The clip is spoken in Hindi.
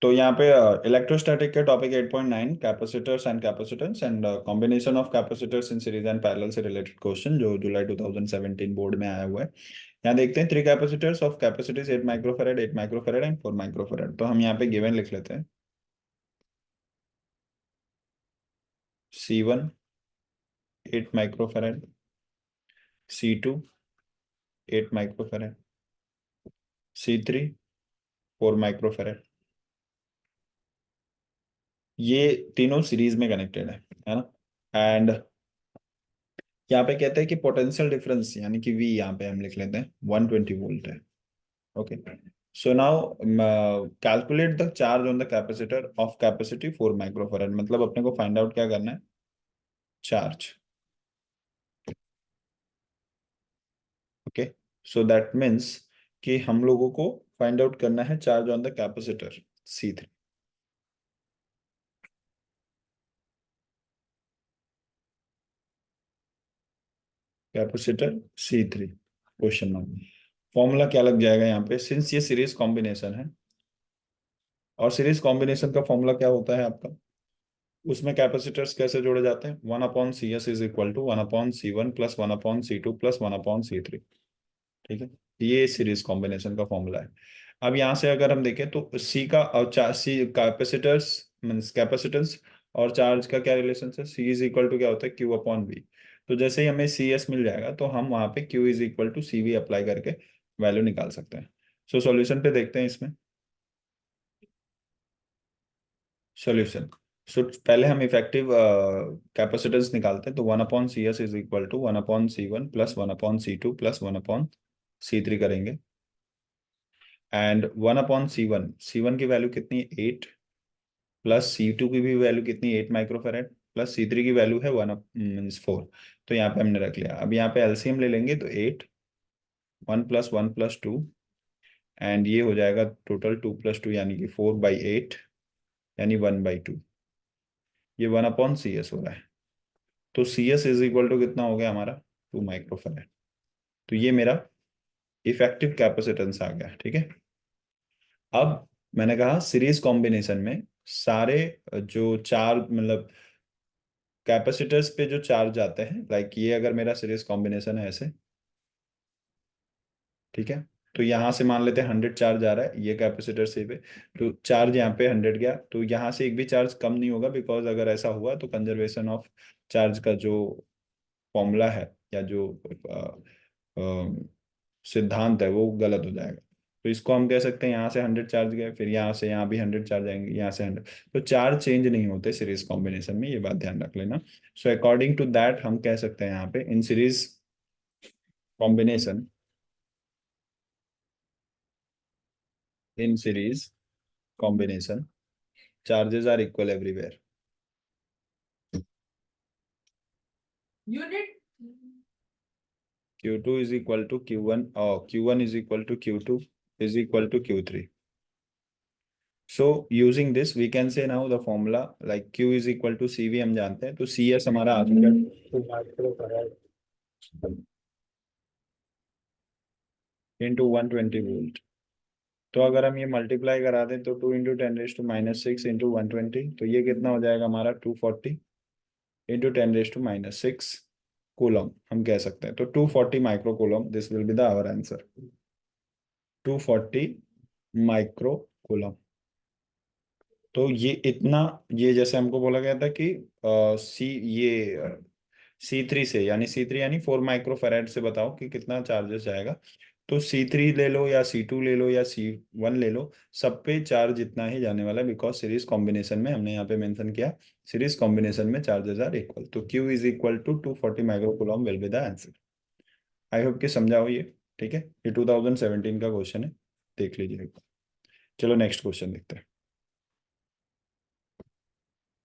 तो यहाँ पे इलेक्ट्रोस्टैटिक के topic 8.9 capacitors and capacitance and combination of capacitors in series and parallel से रिलेटेड क्वेश्चन जो जुलाई 2017 बोर्ड में आया हुआ है। यहाँ देखते हैं three capacitors of capacities 8 microfarad 8 microfarad and 4 microfarad. तो हम यहाँ पे गिवन लिख लेते हैं। C1 8 microfarad, C2 8 microfarad, C3 4 microfarad. ये तीनों सीरीज में कनेक्टेड है ना। एंड यहाँ पे कहते हैं कि पोटेंशियल डिफरेंस यानी कि V यहाँ पे हम लिख लेते हैं 120 वोल्ट है। Okay, so now calculate the charge on the capacitor of capacity 4 microfarad. मतलब अपने को फाइंड आउट क्या करना है, charge. Okay, so that means कि हम लोगों को फाइंड आउट करना है charge on the capacitor C3। Capacitor C3 question number. Formula क्या लग जाएगा यहाँ पे, सिंस ये सीरीज कॉम्बिनेशन है और सीरीज कॉम्बिनेशन का फॉर्मूला क्या होता है आपका, उसमें कैपेसिटर्स कैसे जोड़े जाते हैं, 1/CS is equal to 1/C1 plus 1/C2 plus 1/C3। ठीक है, ये सीरीज कॉम्बिनेशन का फॉर्मूला है। अब यहाँ से अगर हम देखें तो सी का और सी कैपेसिटर्स मीन्स कैपेसिटेंस और चार्ज का क्या रिलेशन है, सी इज इक्वल टू क्या होता है Q/V। तो जैसे ही हमें CS मिल जाएगा तो हम वहाँ पे Q is equal to CV apply करके वैल्यू निकाल सकते हैं। सो सॉल्यूशन पे देखते हैं इसमें सॉल्यूशन। सो पहले हम इफेक्टिव कैपेसिटेंस निकालते हैं। तो 1/CS is equal to 1/C1 plus 1/C2 plus 1/C3 करेंगे। एंड 1/C1, C1 की वैल्यू कितनी है 8, प्लस C2 की भी वैल्यू कितनी है 8 माइक्रोफेरेड, प्लस C3 की वैल्यू है 1 मीन्स 4। तो यहाँ पे हमने रख लिया। अब यहाँ पे एलसीएम ले लेंगे तो 8, 1 प्लस 1 प्लस 2 एंड ये हो जाएगा टोटल 2 प्लस 2 यानी कि 4/8 यानी 1/2। ये 1/CS हो रहा है। तो CS इज इक्वल टू कितना हो गया हमारा 2 माइक्रोफेरेड। तो ये मेरा इफेक्टिव कैपेसिटेंस आ गया। ठीक है, अब मैंने कहा सीरीज कॉम्बिनेशन में सारे जो चार मतलब कैपेसिटर्स पे जो चार्ज आते हैं, लाइक ये अगर मेरा सीरीज कॉम्बिनेशन है ऐसे, ठीक है, तो यहाँ से मान लेते हैं 100 चार्ज आ रहा है ये कैपेसिटर से पे। तो चार्ज यहाँ पे 100 गया तो यहाँ से एक भी चार्ज कम नहीं होगा, बिकॉज अगर ऐसा हुआ तो कंजर्वेशन ऑफ चार्ज का जो फॉर्मूला है या जो सिद्धांत है वो गलत हो जाएगा। तो इसको हम कह सकते हैं यहाँ से 100 चार्ज गए, फिर यहाँ से यहाँ भी 100 चार्ज आएंगे, यहाँ से 100। तो चार्ज चेंज नहीं होते सीरीज कॉम्बिनेशन में, ये बात ध्यान रख लेना। सो अकॉर्डिंग टू दैट हम कह सकते हैं यहाँ पे in series combination, in series combination charges are equal everywhere. Unit. Q2 is equal to Q1 और Q1 is equal to Q2 is equal to Q3. So using this we can say now the formula like Q is equal to CV हम जानते हैं, तो CS हमारा आ चुका है इंटू 120 वोल्ट। तो अगर हम ये मल्टीप्लाई करा दें तो 2 इंटू 10⁻⁻6 इंटू 120, तो ये कितना हो जाएगा हमारा 240 इंटू 10⁻⁻6 कूलम हम कह सकते हैं। तो 240 micro coulomb, this will be the our answer, 240 micro coulomb. तो ये इतना, ये जैसे हमको बोला गया था कि सी ये C3 से यानी C3 यानी 4 माइक्रो फैराड से बताओ कि कितना चार्जेस जाएगा। तो C3 ले लो या C2 ले लो या C1 ले लो, सब पे चार्ज इतना ही जाने वाला है, बिकॉज सीरीज कॉम्बिनेशन में हमने यहाँ पे मेंशन किया सीरीज कॉम्बिनेशन में चार्जेस आर इक्वल। तो Q is equal to 240 micro coulomb will be the answer. I hope कि समझाओ ये। ठीक है, ये 2017 का क्वेश्चन है, देख लीजिए। चलो नेक्स्ट क्वेश्चन देखते हैं।